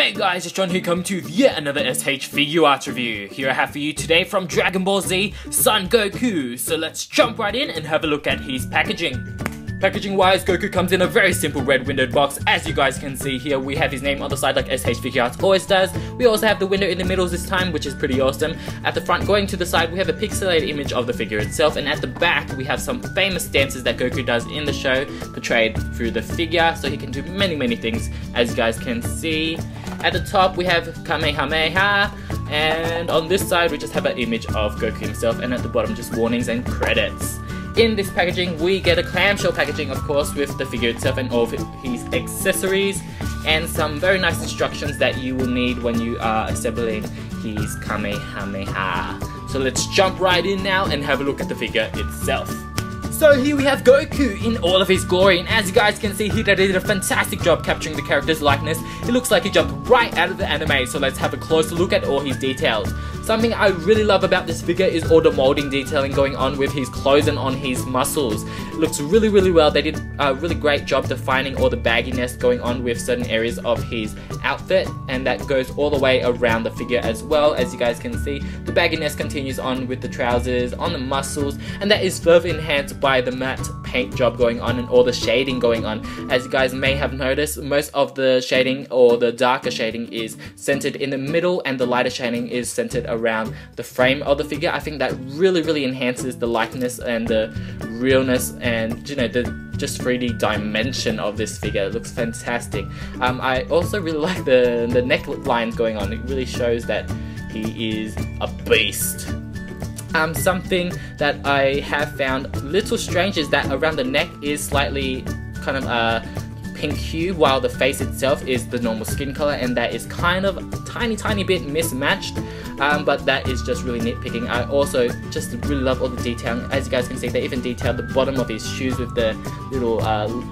Hey guys, it's John here coming to yet another S.h.Figuarts review. Here I have for you today from Dragon Ball Z, Son Goku. So let's jump right in and have a look at his packaging. Packaging wise, Goku comes in a very simple red windowed box. As you guys can see here, we have his name on the side like S.h.Figuarts always does. We also have the window in the middle this time, which is pretty awesome. At the front, going to the side, we have a pixelated image of the figure itself, and at the back, we have some famous dances that Goku does in the show, portrayed through the figure, so he can do many things, as you guys can see. At the top, we have Kamehameha, and on this side, we just have an image of Goku himself, and at the bottom, just warnings and credits. In this packaging, we get a clamshell packaging, of course, with the figure itself and all of his accessories, and some very nice instructions that you will need when you are assembling his Kamehameha. So let's jump right in now and have a look at the figure itself. So here we have Goku in all of his glory, and as you guys can see, he did a fantastic job capturing the character's likeness. It looks like he jumped right out of the anime, so let's have a closer look at all his details. Something I really love about this figure is all the molding detailing going on with his clothes and on his muscles. It looks really well. They did a really great job defining all the bagginess going on with certain areas of his outfit, and that goes all the way around the figure as well. As you guys can see, the bagginess continues on with the trousers, on the muscles, and that is further enhanced by the matte paint job going on and all the shading going on. As you guys may have noticed, most of the shading or the darker shading is centered in the middle, and the lighter shading is centered around the frame of the figure. I think that really enhances the likeness and the realness and, you know, the just 3D dimension of this figure. It looks fantastic. I also really like the neck lines going on. It really shows that he is a beast. Something that I have found a little strange is that around the neck is slightly kind of a pink hue, while the face itself is the normal skin color, and that is kind of tiny bit mismatched, but that is just really nitpicking. I also just really love all the detailing. As you guys can see, they even detailed the bottom of his shoes with the little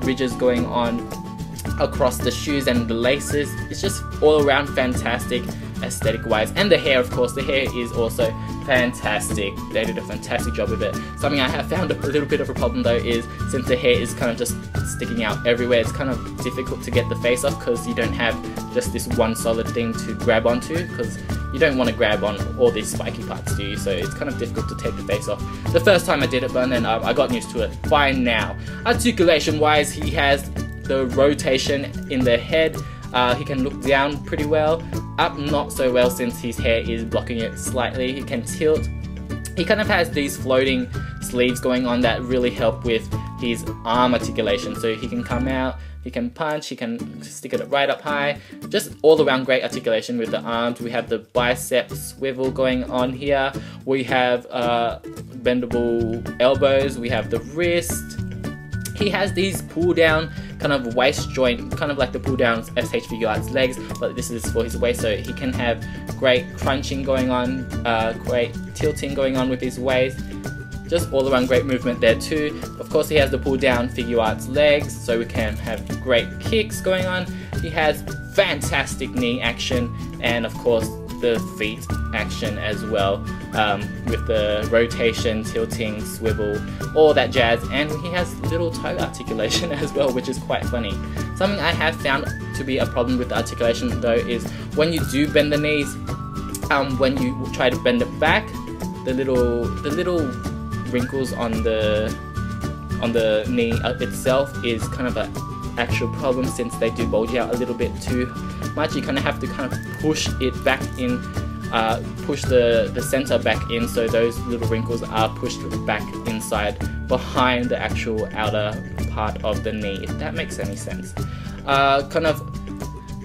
ridges going on across the shoes and the laces. It's just all around fantastic aesthetic wise, and the hair, of course, the hair is also fantastic. They did a fantastic job with it. Something I have found a little bit of a problem though is, since the hair is kind of just sticking out everywhere, it's kind of difficult to get the face off because you don't have just this one solid thing to grab onto, because you don't want to grab on all these spiky parts, do you? So it's kind of difficult to take the face off. The first time I did it, but then I got used to it fine now. Articulation wise, he has the rotation in the head. He can look down pretty well, up not so well since his hair is blocking it slightly. He can tilt. He kind of has these floating sleeves going on that really help with his arm articulation. So he can come out, he can punch, he can stick it right up high. Just all around great articulation with the arms. We have the bicep swivel going on here. We have bendable elbows. We have the wrist. He has these pull down kind of waist joint, kind of like the pull down S.h.Figuarts legs, but this is for his waist, so he can have great crunching going on, great tilting going on with his waist. Just all around great movement there too. Of course, he has the pull down Figuarts legs, so we can have great kicks going on. He has fantastic knee action, and of course the feet action as well, with the rotation, tilting, swivel, all that jazz, and he has little toe articulation as well, which is quite funny. Something I have found to be a problem with the articulation though is when you do bend the knees, when you try to bend it back, the little wrinkles on the knee itself is kind of an actual problem, since they do bulge out a little bit too much. You kind of have to kind of push it back in, push the center back in, so those little wrinkles are pushed back inside behind the actual outer part of the knee, if that makes any sense. Kind of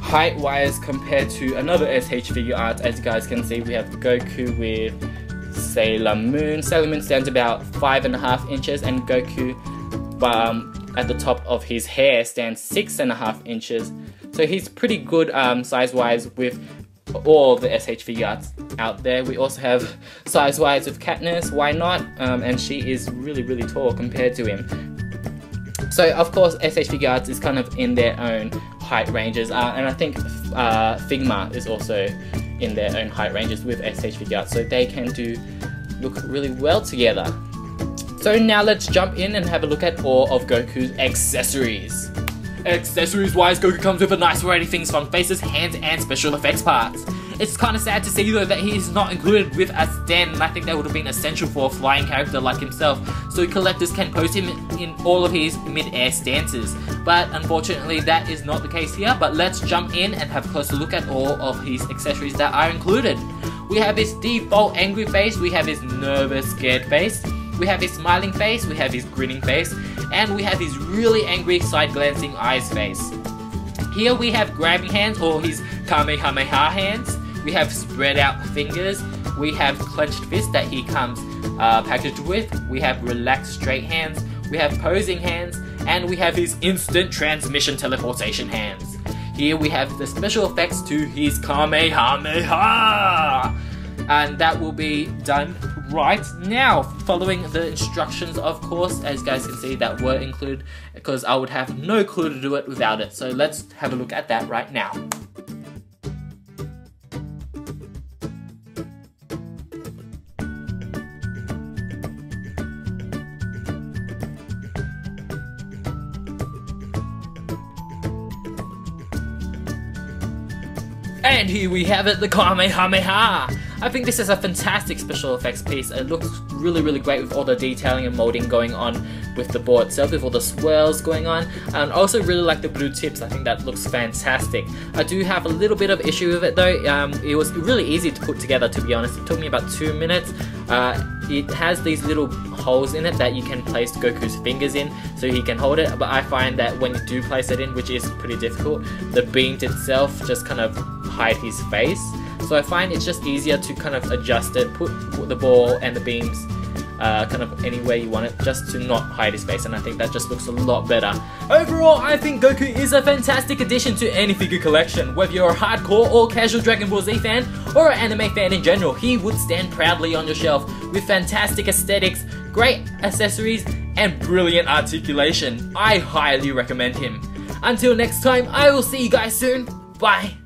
height wise, compared to another S.h.Figuarts, as you guys can see, we have Goku with Sailor Moon. Sailor Moon stands about 5.5 inches, and Goku at the top of his hair stands 6.5 inches. So he's pretty good size-wise with all the S.h.Figuarts out there. We also have size-wise with Katniss, why not? And she is really tall compared to him. So of course S.h.Figuarts is kind of in their own height ranges, and I think Figma is also in their own height ranges with S.h.Figuarts, so they can look really well together. So now let's jump in and have a look at all of Goku's accessories. Accessories wise, Goku comes with a nice variety of things from faces, hands, and special effects parts. It's kind of sad to see though that he is not included with a stand, and I think that would have been essential for a flying character like himself, so collectors can pose him in all of his mid-air stances. But unfortunately that is not the case here, but let's jump in and have a closer look at all of his accessories that are included. We have his default angry face, we have his nervous scared face, we have his smiling face, we have his grinning face, and we have his really angry side glancing eyes face. Here we have grabbing hands, or his Kamehameha hands. We have spread out fingers. We have clenched fists that he comes packaged with. We have relaxed straight hands. We have posing hands, and we have his instant transmission teleportation hands. Here we have the special effects to his Kamehameha, and that will be done right now, following the instructions, of course, as you guys can see, that were included, because I would have no clue to do it without it. So let's have a look at that right now. And here we have it, the Kamehameha! I think this is a fantastic special effects piece. It looks really great with all the detailing and molding going on with the board itself, with all the swirls going on. And I also really like the blue tips. I think that looks fantastic. I do have a little bit of issue with it though. It was really easy to put together, to be honest. It took me about 2 minutes. It has these little holes in it that you can place Goku's fingers in so he can hold it, but I find that when you do place it in, which is pretty difficult, the beams itself just kind of hide his face. So I find it's just easier to kind of adjust it, put the ball and the beams kind of anywhere you want it, just to not hide his face, and I think that just looks a lot better. Overall, I think Goku is a fantastic addition to any figure collection. Whether you're a hardcore or casual Dragon Ball Z fan, or an anime fan in general, he would stand proudly on your shelf with fantastic aesthetics, great accessories, and brilliant articulation. I highly recommend him. Until next time, I will see you guys soon. Bye!